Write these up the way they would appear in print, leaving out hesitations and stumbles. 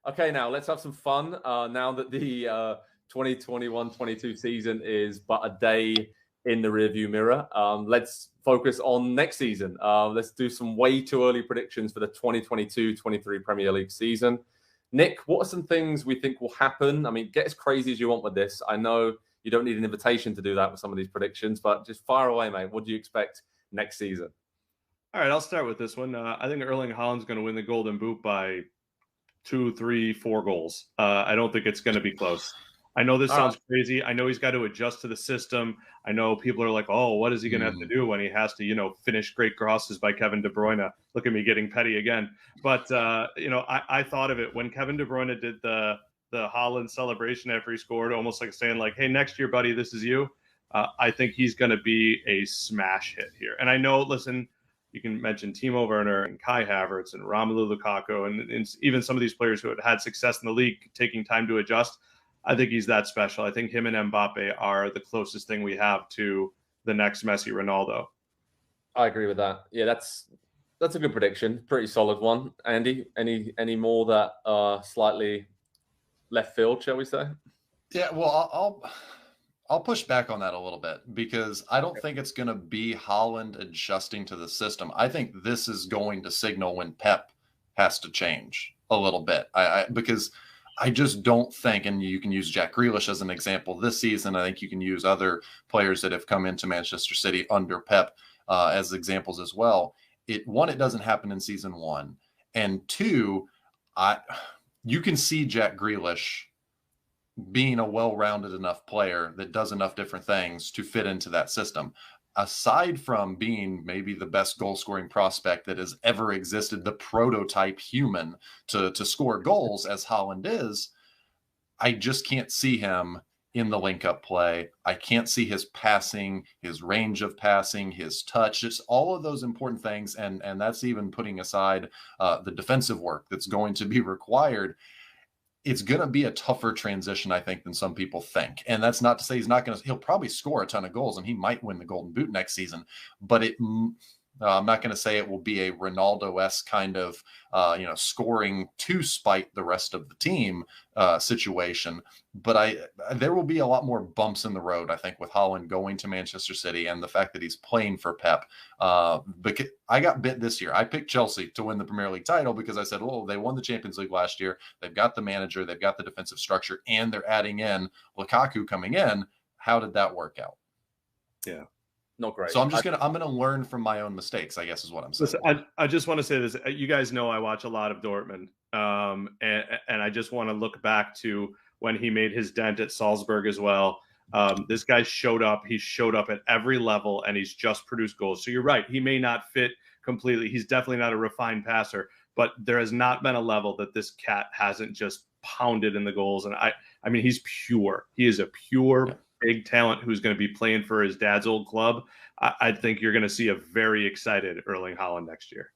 Okay, now let's have some fun. Now that the 2021-22 season is but a day in the rearview mirror, let's focus on next season. Let's do some way too early predictions for the 2022-23 Premier League season. Nick, what are some things we think will happen? I mean, get as crazy as you want with this. I know you don't need an invitation to do that with some of these predictions, but just fire away, mate. What do you expect next season? All right, I'll start with this one. I think Erling Haaland's going to win the Golden Boot by 2, 3, 4 goals. I don't think it's going to be close. I know this sounds crazy. I know he's got to adjust to the system. I know people are like, oh, what is he going to have to do when he has to, finish great crosses by Kevin De Bruyne? Look at me getting petty again. But, I thought of it when Kevin De Bruyne did the Haaland celebration after he scored, almost like saying like, hey, next year, buddy, this is you. I think he's going to be a smash hit here. And I know, listen, you can mention Timo Werner and Kai Havertz and Romelu Lukaku and even some of these players who had success in the league taking time to adjust. I think he's that special. I think him and Mbappe are the closest thing we have to the next Messi Ronaldo. I agree with that. Yeah, that's a good prediction. Pretty solid one. Andy, any more that are slightly left field, shall we say? Yeah, well, I'll push back on that a little bit because I don't think it's going to be Haaland adjusting to the system. I think this is going to signal when Pep has to change a little bit. Because I just don't think, and you can use Jack Grealish as an example this season. I think you can use other players that have come into Manchester City under Pep as examples as well. It doesn't happen in season one. And two, you can see Jack Grealish being a well-rounded enough player that does enough different things to fit into that system. Aside from being maybe the best goal-scoring prospect that has ever existed, the prototype human to score goals as Haaland is, I just can't see him in the link-up play. I can't see his passing, his range of passing, his touch, just all of those important things. And that's even putting aside the defensive work that's going to be required. It's going to be a tougher transition, I think, than some people think. And that's not to say he'll probably score a ton of goals and he might win the Golden Boot next season, but I'm not going to say it will be a Ronaldo-esque kind of, scoring to spite the rest of the team situation. But there will be a lot more bumps in the road, I think, with Haaland going to Manchester City and the fact that he's playing for Pep. Because I got bit this year. I picked Chelsea to win the Premier League title because I said, oh, they won the Champions League last year. They've got the manager, they've got the defensive structure, and they're adding in Lukaku coming in. How did that work out? Yeah. Not great. So I'm gonna learn from my own mistakes, I guess is what I'm saying. Listen, I just want to say this. You guys know I watch a lot of Dortmund, and I just want to look back to when he made his dent at Salzburg as well. This guy showed up. He showed up at every level, and he's just produced goals. So you're right. He may not fit completely. He's definitely not a refined passer, but there has not been a level that this cat hasn't just pounded in the goals. And I mean, he's pure. He is a pure big talent who's going to be playing for his dad's old club. I think you're going to see a very excited Erling Haaland next year.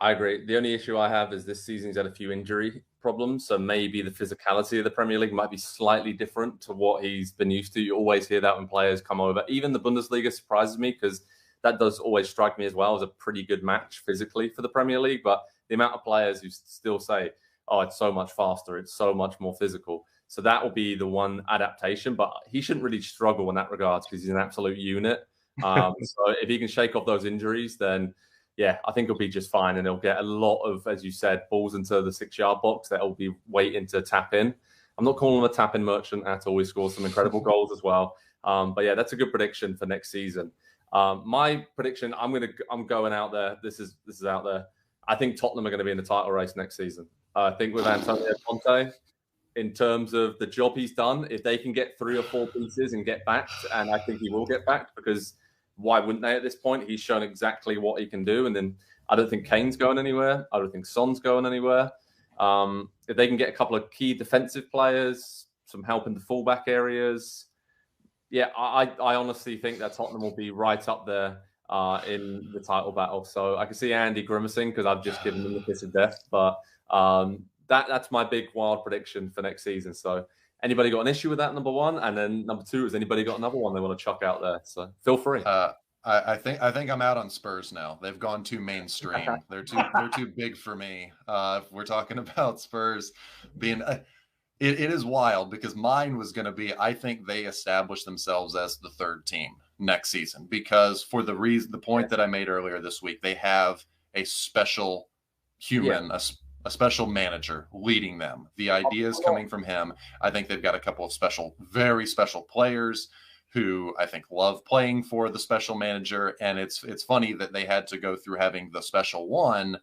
I agree. The only issue I have is this season he's had a few injury problems, so maybe the physicality of the Premier League might be slightly different to what he's been used to. You always hear that when players come over. Even the Bundesliga surprises me because that does always strike me as well as a pretty good match physically for the Premier League. But the amount of players who still say, oh, it's so much faster, it's so much more physical. So that will be the one adaptation, but he shouldn't really struggle in that regard because he's an absolute unit. So if he can shake off those injuries, then yeah, I think he'll be just fine. And he'll get a lot of, as you said, balls into the 6-yard box that will be waiting to tap in. I'm not calling him a tap-in merchant at all. He scores some incredible goals as well. But yeah, that's a good prediction for next season. My prediction, I'm going out there. This is out there. I think Tottenham are going to be in the title race next season. I think with Antonio Conte, in terms of the job he's done, if they can get 3 or 4 pieces and get backed, and I think he will get backed because why wouldn't they at this point? He's shown exactly what he can do. And then I don't think Kane's going anywhere. I don't think Son's going anywhere. If they can get a couple of key defensive players, some help in the fullback areas, yeah, I honestly think that Tottenham will be right up there in the title battle. So I can see Andy grimacing because I've just given them the kiss of death. But that's my big wild prediction for next season. So anybody got an issue with that, number one? And then number two, has anybody got another one they want to chuck out there? So feel free. I think I'm out on Spurs now. They've gone too mainstream. They're too big for me. If we're talking about Spurs being, it is wild because mine was going to be, I think they establish themselves as the third team next season because for the point that I made earlier this week, they have a special human, a special manager leading them. The ideas coming from him. I think they've got a couple of very special players who I think love playing for the special manager. And it's funny that they had to go through having the special one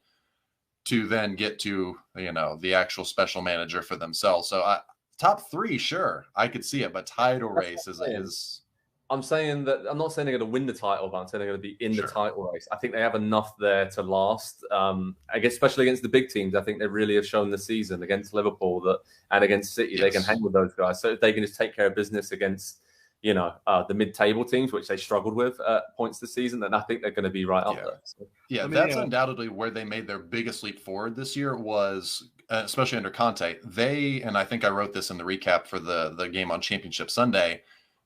to then get to, the actual special manager for themselves. So top three, sure, I could see it, but title race is. I'm saying that I'm not saying they're going to win the title, but I'm saying they're going to be in Sure. the title race. I think they have enough there to last. I guess especially against the big teams, I think they really have shown this season against Liverpool and against City, they can hang with those guys. So if they can just take care of business against the mid-table teams, which they struggled with at points this season, then I think they're going to be right up there. So. Yeah, that's undoubtedly where they made their biggest leap forward this year was, especially under Conte. And I think I wrote this in the recap for the game on Championship Sunday,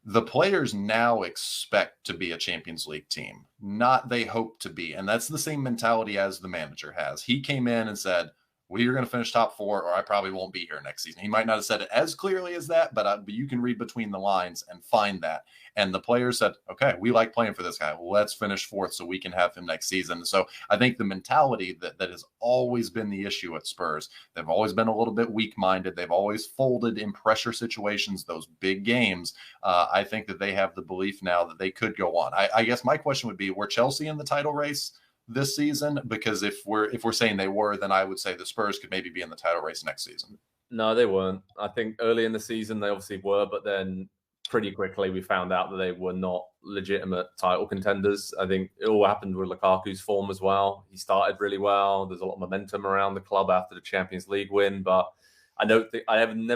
the players now expect to be a Champions League team, not they hope to be. And that's the same mentality as the manager has. He came in and said, we are going to finish top four, or I probably won't be here next season. He might not have said it as clearly as that, but you can read between the lines and find that. And the players said, okay, we like playing for this guy. Let's finish fourth so we can have him next season. So I think the mentality that has always been the issue at Spurs, they've always been a little bit weak-minded. They've always folded in pressure situations, those big games. I think that they have the belief now that they could go on. I guess my question would be, were Chelsea in the title race this season? Because if we're saying they were, then I would say the Spurs could maybe be in the title race next season. No, they weren't. I think early in the season they obviously were, but then pretty quickly we found out that they were not legitimate title contenders. I think it all happened with Lukaku's form as well. He started really well. There's a lot of momentum around the club after the Champions League win, but I never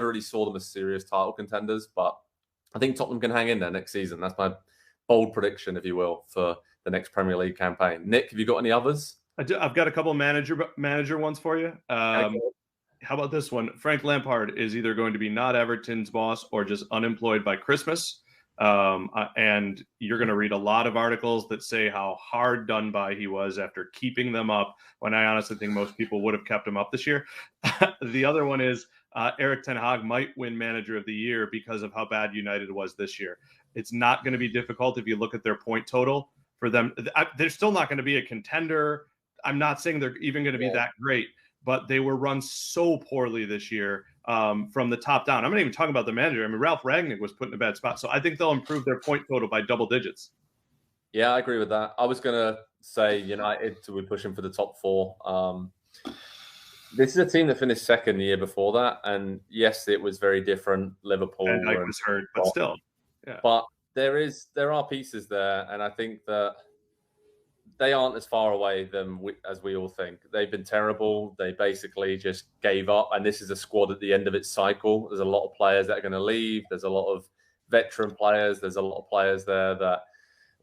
really saw them as serious title contenders. But I think Tottenham can hang in there next season. That's my bold prediction, if you will, for the next Premier League campaign. Nick, have you got any others? I've got a couple of manager ones for you. How about this one? Frank Lampard is either going to be not Everton's boss or just unemployed by Christmas. And you're going to read a lot of articles that say how hard done by he was after keeping them up, when I honestly think most people would have kept him up this year. The other one is Erik ten Hag might win Manager of the Year because of how bad United was this year. It's not going to be difficult if you look at their point total for them. They're still not going to be a contender. I'm not saying they're even going to be that great, but they were run so poorly this year from the top down. I'm not even talking about the manager. I mean, Ralph Rangnick was put in a bad spot. So I think they'll improve their point total by double digits. Yeah, I agree with that. I was going to say United to be pushing for the top four. This is a team that finished second the year before that. And yes, it was very different. Liverpool. And I was hurt, but still. Yeah. But there are pieces there. And I think that they aren't as far away as we all think. They've been terrible. They basically just gave up. And this is a squad at the end of its cycle. There's a lot of players that are going to leave. There's a lot of veteran players. There's a lot of players there that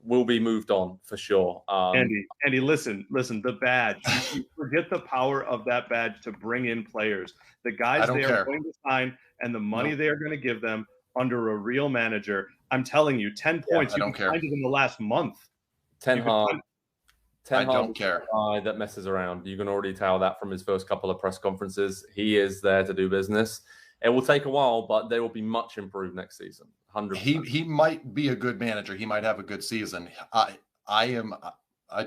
will be moved on for sure. Andy, listen, the badge. You forget the power of that badge to bring in players. The guys they are going to sign and the money they are going to give them under a real manager. I'm telling you, 10 points. You can find it in the last month. Ten Hag. I don't care. Guy that messes around. You can already tell that from his first couple of press conferences. He is there to do business. It will take a while, but they will be much improved next season. 100%. He might be a good manager. He might have a good season. I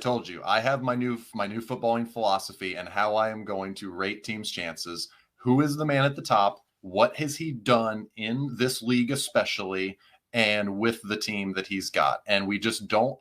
told you, I have my new footballing philosophy and how I am going to rate teams' chances. Who is the man at the top? What has he done in this league, especially, and with the team that he's got? And we just don't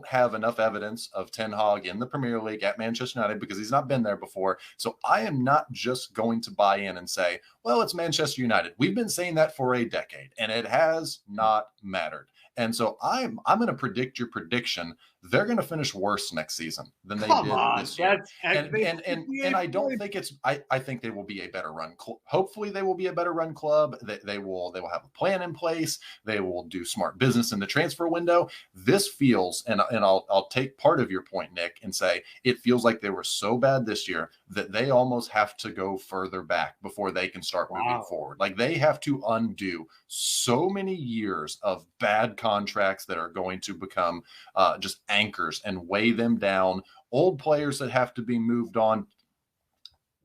have enough evidence of Ten Hag in the Premier League at Manchester United because he's not been there before. So I am not just going to buy in and say, well, it's Manchester United. We've been saying that for a decade, and it has not mattered. And so I'm going to predict your prediction they're going to finish worse next season than they did this year. And I don't think it's. I think they will be a better run. Hopefully, they will be a better run club. They will have a plan in place. They will do smart business in the transfer window. This feels, and I'll take part of your point, Nick, and say it feels like they were so bad this year that they almost have to go further back before they can start moving forward. Like they have to undo so many years of bad contracts that are going to become just anchors and weigh them down. Old players that have to be moved on.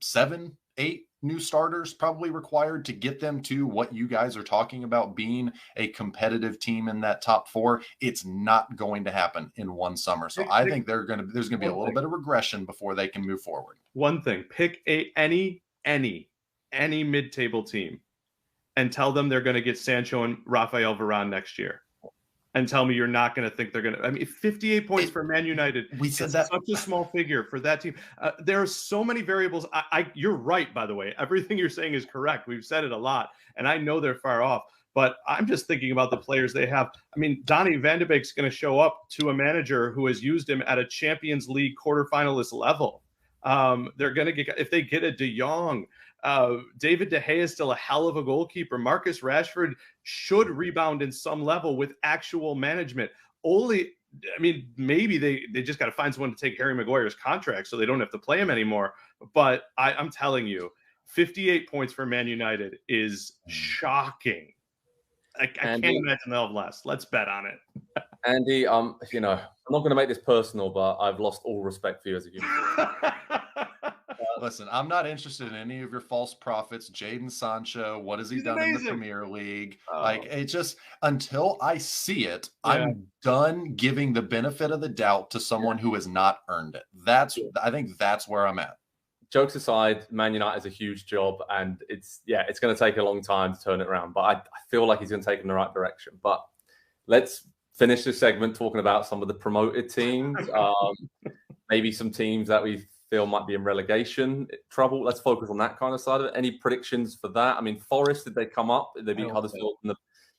7, 8 new starters probably required to get them to what you guys are talking about being a competitive team in that top 4. It's not going to happen in one summer. So I think there's going to be a little bit of regression before they can move forward. One thing, pick any mid-table team and tell them they're going to get Sancho and Rafael Varane next year. And tell me you're not going to think they're going to. I mean, 58 points for Man United. We said that such a small figure for that team. There are so many variables. You're right, by the way. Everything you're saying is correct. We've said it a lot, and I know they're far off. But I'm just thinking about the players they have. I mean, Donny van de Beek's going to show up to a manager who has used him at a Champions League quarterfinalist level. They're going to get, if they get a De Jong. David De Gea is still a hell of a goalkeeper. Marcus Rashford should rebound in some level with actual management. Maybe they just got to find someone to take Harry Maguire's contract so they don't have to play him anymore. But I'm telling you, 58 points for Man United is shocking. I can't imagine they'll have less. Let's bet on it. Andy, I'm not going to make this personal, but I've lost all respect for you as a human being. Listen, I'm not interested in any of your false prophets. Jadon Sancho, what has he done in the Premier League? Like, it just, until I see it, I'm done giving the benefit of the doubt to someone who has not earned it. I think that's where I'm at. Jokes aside, Man United is a huge job, and it's going to take a long time to turn it around. But I feel like he's going to take it in the right direction. But let's finish this segment talking about some of the promoted teams, maybe some teams that we feel might be in relegation trouble. Let's focus on that kind of side of it. Any predictions for that? I mean, Forest, did they come up? Did they beat Huddersfield in the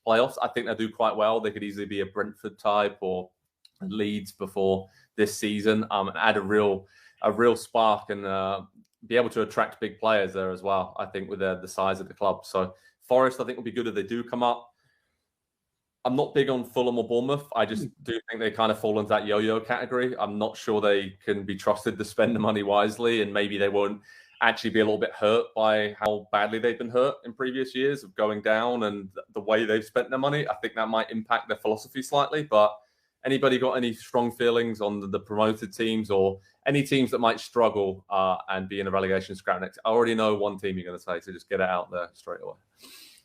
playoffs? I think they do quite well. They could easily be a Brentford type or Leeds before this season, and add a real spark and be able to attract big players there as well, I think, with the size of the club. So Forest, I think, will be good if they do come up. I'm not big on Fulham or Bournemouth. I just do think they kind of fall into that yo-yo category. I'm not sure they can be trusted to spend the money wisely, and maybe they won't actually be a little bit hurt by how badly they've been hurt in previous years of going down and the way they've spent their money. I think that might impact their philosophy slightly. But anybody got any strong feelings on the promoted teams or any teams that might struggle and be in a relegation scrap next? I already know one team you're going to say, so just get it out there straight away.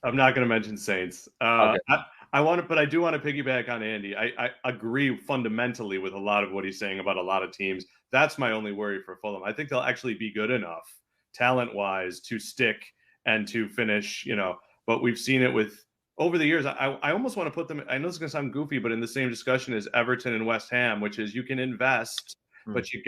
I'm not going to mention Saints. Okay. But I do want to piggyback on Andy. I agree fundamentally with a lot of what he's saying about a lot of teams. That's my only worry for Fulham. I think they'll actually be good enough talent-wise to stick and to finish, but we've seen it with over the years. I almost want to put them, I know it's going to sound goofy, but in the same discussion as Everton and West Ham, which is you can invest, but you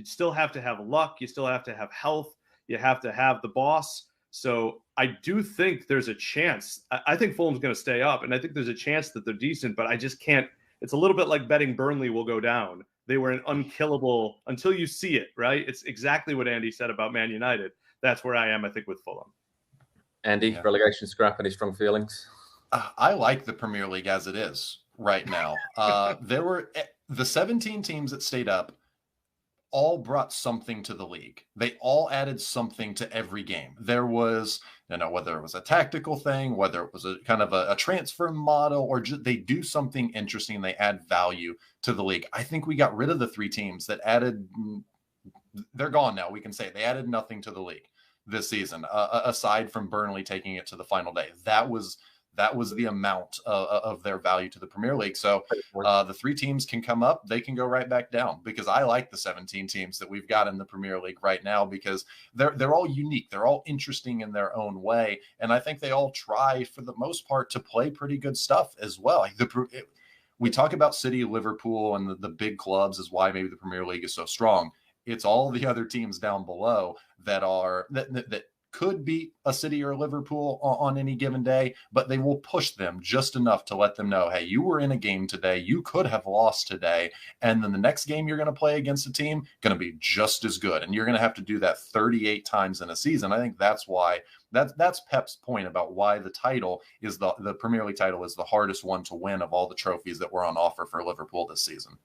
still have to have luck. You still have to have health. You have to have the boss. So I do think there's a chance. I think Fulham's going to stay up, and I think there's a chance that they're decent, but I just can't. It's a little bit like betting Burnley will go down. They were an unkillable until you see it, right? It's exactly what Andy said about Man United. That's where I am, I think, with Fulham. Andy, relegation scrap, any strong feelings? I like the Premier League as it is right now. There were the 17 teams that stayed up all brought something to the league. They all added something to every game. There was, whether it was a tactical thing, whether it was a kind of a transfer model, or just they do something interesting. They add value to the league. I think we got rid of the 3 teams that added. They're gone now. We can say they added nothing to the league this season, aside from Burnley taking it to the final day. That was the amount of their value to the Premier League. So the 3 teams can come up, they can go right back down, because I like the 17 teams that we've got in the Premier League right now, because they're all unique. They're all interesting in their own way. And I think they all try, for the most part, to play pretty good stuff as well. We talk about City, Liverpool, and the big clubs is why maybe the Premier League is so strong. It's all the other teams down below that could beat a City or Liverpool on any given day, but they will push them just enough to let them know, hey, you were in a game today, you could have lost today, and then the next game you're going to play against a team going to be just as good, and you're going to have to do that 38 times in a season. I think that's why that's Pep's point about why the title is the Premier League title is the hardest one to win of all the trophies that were on offer for Liverpool this season.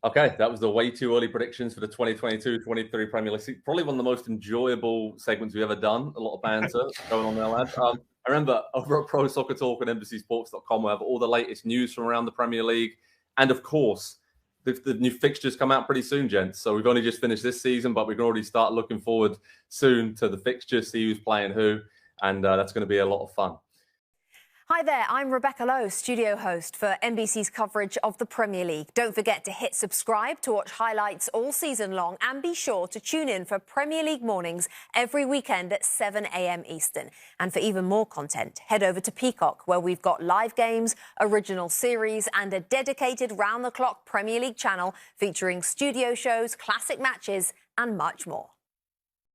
Okay, that was the way too early predictions for the 2022-23 Premier League. Probably one of the most enjoyable segments we've ever done. A lot of banter going on there, lads. I remember over at Pro Soccer Talk and NBCSports.com, we have all the latest news from around the Premier League. And of course, the new fixtures come out pretty soon, gents. So we've only just finished this season, but we can already start looking forward soon to the fixtures, see who's playing who. And that's going to be a lot of fun. Hi there, I'm Rebecca Lowe, studio host for NBC's coverage of the Premier League. Don't forget to hit subscribe to watch highlights all season long, and be sure to tune in for Premier League mornings every weekend at 7 a.m. Eastern. And for even more content, head over to Peacock, where we've got live games, original series, and a dedicated round-the-clock Premier League channel featuring studio shows, classic matches, and much more.